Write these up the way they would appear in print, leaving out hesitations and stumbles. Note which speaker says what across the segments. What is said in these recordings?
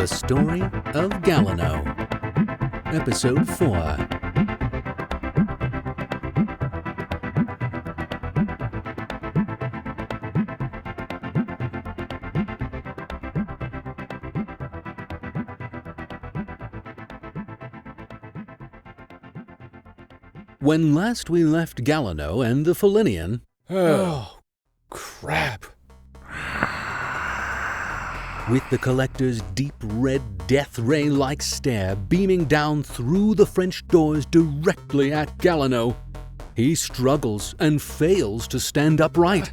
Speaker 1: The Story of Gallano, Episode 4. When last we left Gallano and the Felinian...
Speaker 2: Oh, crap.
Speaker 1: With the Collector's deep red death ray-like stare beaming down through the French doors directly at Gallano, he struggles and fails to stand upright,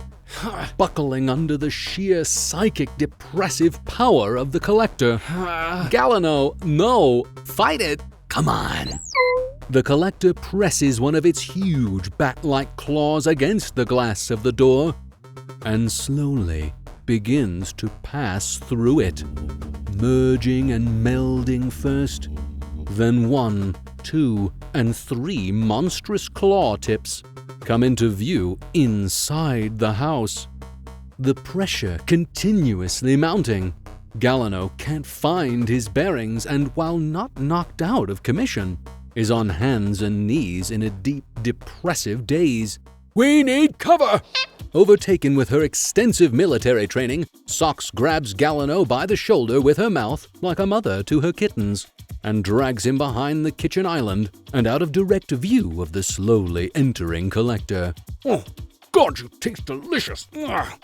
Speaker 1: buckling under the sheer psychic depressive power of the Collector. Gallano, no! Fight it! Come on! The Collector presses one of its huge bat-like claws against the glass of the door and slowly begins to pass through it, merging and melding first. Then 1, 2, and 3 monstrous claw tips come into view inside the house. The pressure continuously mounting. Gallano can't find his bearings and, while not knocked out of commission, is on hands and knees in a deep, depressive daze.
Speaker 2: We need cover!
Speaker 1: Overtaken with her extensive military training, Socks grabs Gallano by the shoulder with her mouth like a mother to her kittens and drags him behind the kitchen island and out of direct view of the slowly entering Collector.
Speaker 2: Oh, God, you taste delicious. What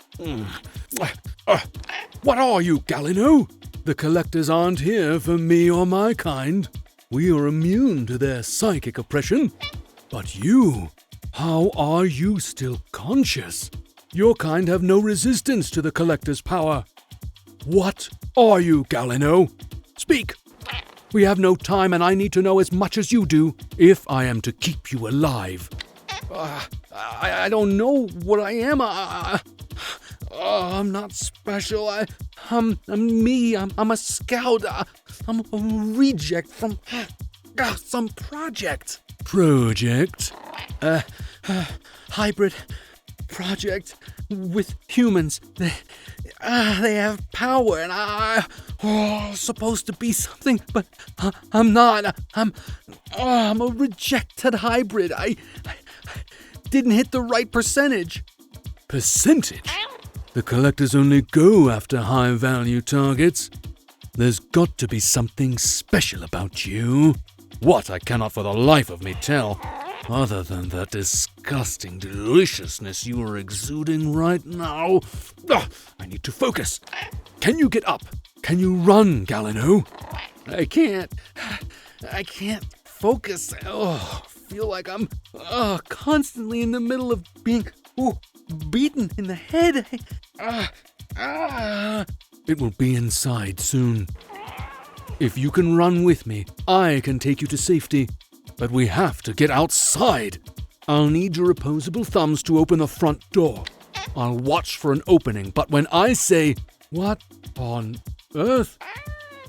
Speaker 2: are you, Gallano?
Speaker 3: The Collectors aren't here for me or my kind. We are immune to their psychic oppression. But you, how are you still conscious? Your kind have no resistance to the Collector's power. What are you, Gallano? Speak! We have no time and I need to know as much as you do if I am to keep you alive.
Speaker 2: I don't know what I am. I'm not special. I'm me. I'm a scout. I'm a reject from some project.
Speaker 3: Project?
Speaker 2: Hybrid project with humans. They have power, and I'm supposed to be something, but I'm not. I'm a rejected hybrid. I didn't hit the right percentage.
Speaker 3: Percentage? The Collectors only go after high-value targets. There's got to be something special about you. What, I cannot for the life of me tell, other than that disgusting deliciousness you are exuding right now. I need to focus. Can you get up? Can you run, Gallano?
Speaker 2: I can't focus. I feel like I'm constantly in the middle of being beaten in the head.
Speaker 3: It will be inside soon. If you can run with me, I can take you to safety. But we have to get outside. I'll need your opposable thumbs to open the front door. I'll watch for an opening, but when I say, "What on earth?"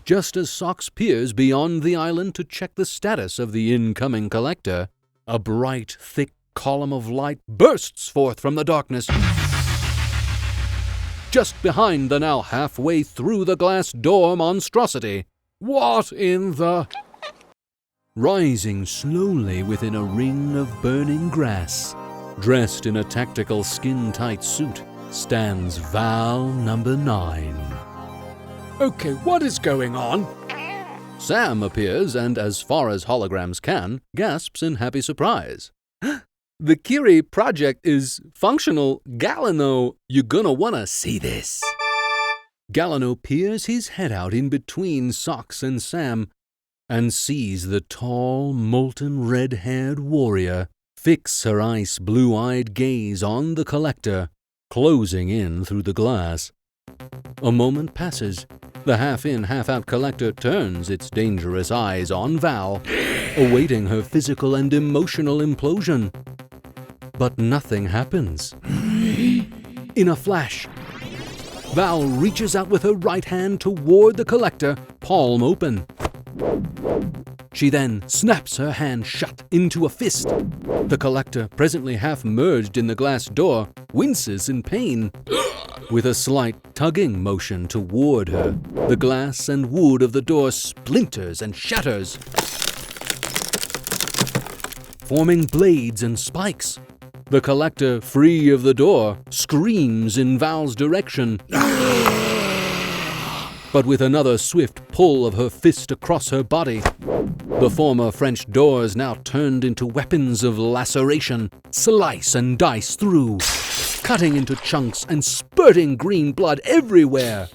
Speaker 1: Just as Socks peers beyond the island to check the status of the incoming Collector, a bright, thick column of light bursts forth from the darkness, just behind the now halfway through the glass door monstrosity.
Speaker 2: What in the...
Speaker 1: Rising slowly within a ring of burning grass, dressed in a tactical skin-tight suit, stands Val number 9.
Speaker 2: Okay, what is going on?
Speaker 1: Sam appears and, as far as holograms can, gasps in happy surprise. The Kiri project is functional. Gallano, you're gonna wanna see this. Gallano peers his head out in between Socks and Sam and sees the tall, molten red-haired warrior fix her ice blue-eyed gaze on the Collector, closing in through the glass. A moment passes. The half-in, half-out Collector turns its dangerous eyes on Val, awaiting her physical and emotional implosion. But nothing happens. In a flash, Val reaches out with her right hand toward the Collector, palm open. She then snaps her hand shut into a fist. The collector, presently half merged in the glass door, winces in pain. With a slight tugging motion toward her, the glass and wood of the door splinters and shatters, forming blades and spikes. The collector, free of the door, screams in Val's direction. But with another swift pull of her fist across her body, the former French doors now turned into weapons of laceration, slice and dice through, cutting into chunks and spurting green blood everywhere.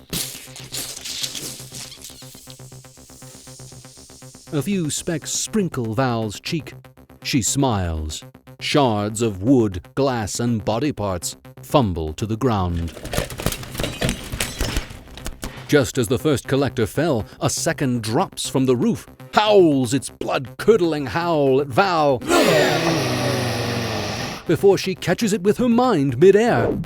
Speaker 1: A few specks sprinkle Val's cheek. She smiles. Shards of wood, glass, and body parts fumble to the ground. Just as the first collector fell, a second drops from the roof, howls its blood-curdling howl at Val, before she catches it with her mind mid-air,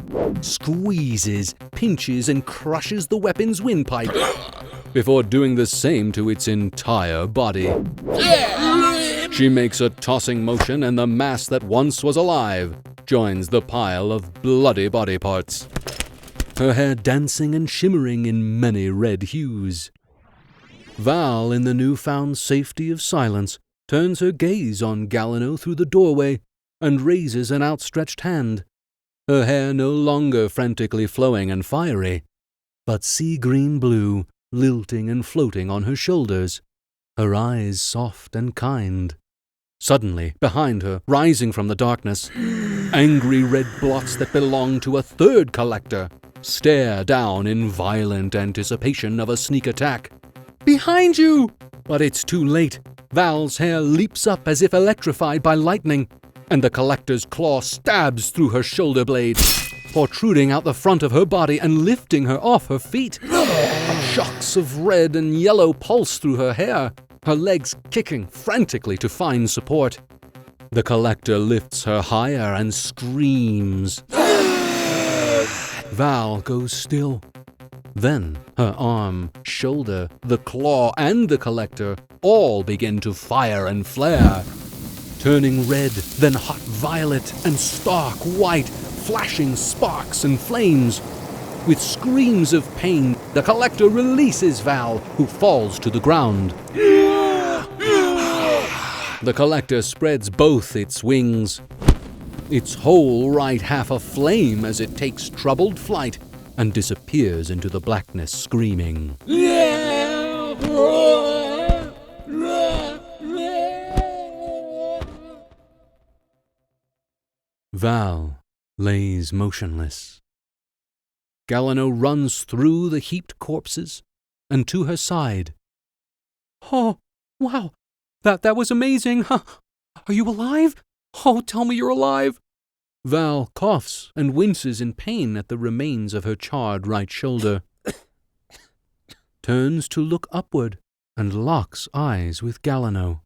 Speaker 1: squeezes, pinches, and crushes the weapon's windpipe, before doing the same to its entire body. She makes a tossing motion, and the mass that once was alive joins the pile of bloody body parts, her hair dancing and shimmering in many red hues. Val, in the newfound safety of silence, turns her gaze on Gallano through the doorway and raises an outstretched hand, her hair no longer frantically flowing and fiery, but sea-green blue, lilting and floating on her shoulders, her eyes soft and kind. Suddenly, behind her, rising from the darkness, angry red blots that belong to a third collector stare down in violent anticipation of a sneak attack. "Behind you!" But it's too late. Val's hair leaps up as if electrified by lightning, and the collector's claw stabs through her shoulder blade, protruding out the front of her body and lifting her off her feet. Shocks of red and yellow pulse through her hair, her legs kicking frantically to find support. The collector lifts her higher and screams. Val goes still. Then her arm, shoulder, the claw, and the collector all begin to fire and flare, turning red, then hot violet and stark white, flashing sparks and flames. With screams of pain, the collector releases Val, who falls to the ground. The collector spreads both its wings, its whole right half aflame as it takes troubled flight and disappears into the blackness, screaming. Val lays motionless. Gallano runs through the heaped corpses and to her side.
Speaker 2: "Oh, wow, that was amazing. Huh? Are you alive? Oh, tell me you're alive."
Speaker 1: Val coughs and winces in pain at the remains of her charred right shoulder, turns to look upward and locks eyes with Gallano,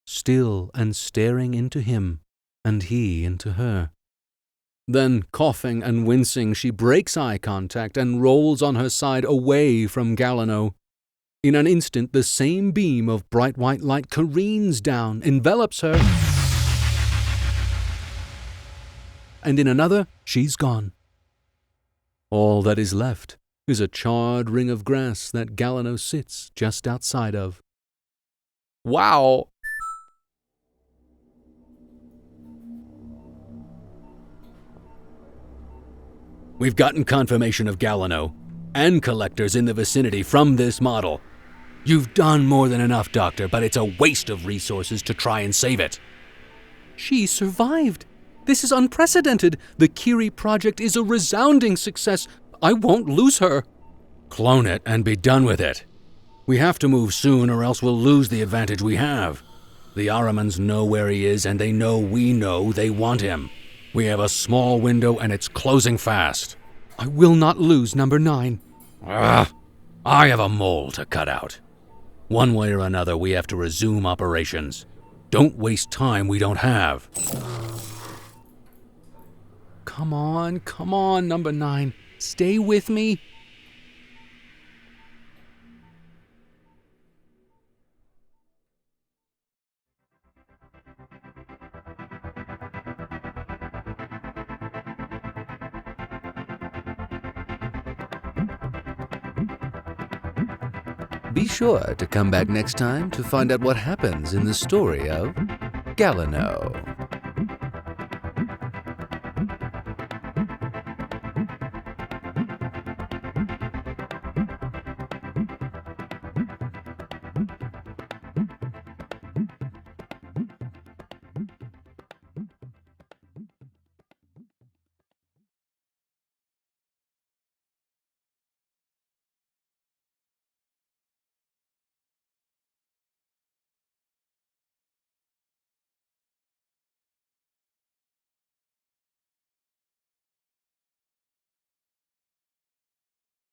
Speaker 1: still and staring into him, and he into her. Then, coughing and wincing, she breaks eye contact and rolls on her side away from Gallano. In an instant, the same beam of bright white light careens down, envelops her, and in another, she's gone. All that is left is a charred ring of grass that Gallano sits just outside of. Wow! We've gotten confirmation of Gallano and collectors in the vicinity from this model. You've done more than enough, Doctor, but it's a waste of resources to try and save it.
Speaker 2: She survived. This is unprecedented. The Curie project is a resounding success. I won't lose her.
Speaker 1: Clone it and be done with it. We have to move soon or else we'll lose the advantage we have. The Arimans know where he is and they know we know they want him. We have a small window and it's closing fast.
Speaker 2: I will not lose number 9.
Speaker 1: I have a mole to cut out. One way or another, we have to resume operations. Don't waste time we don't have.
Speaker 2: Come on, number 9. Stay with me.
Speaker 1: Be sure to come back next time to find out what happens in the story of Gallano.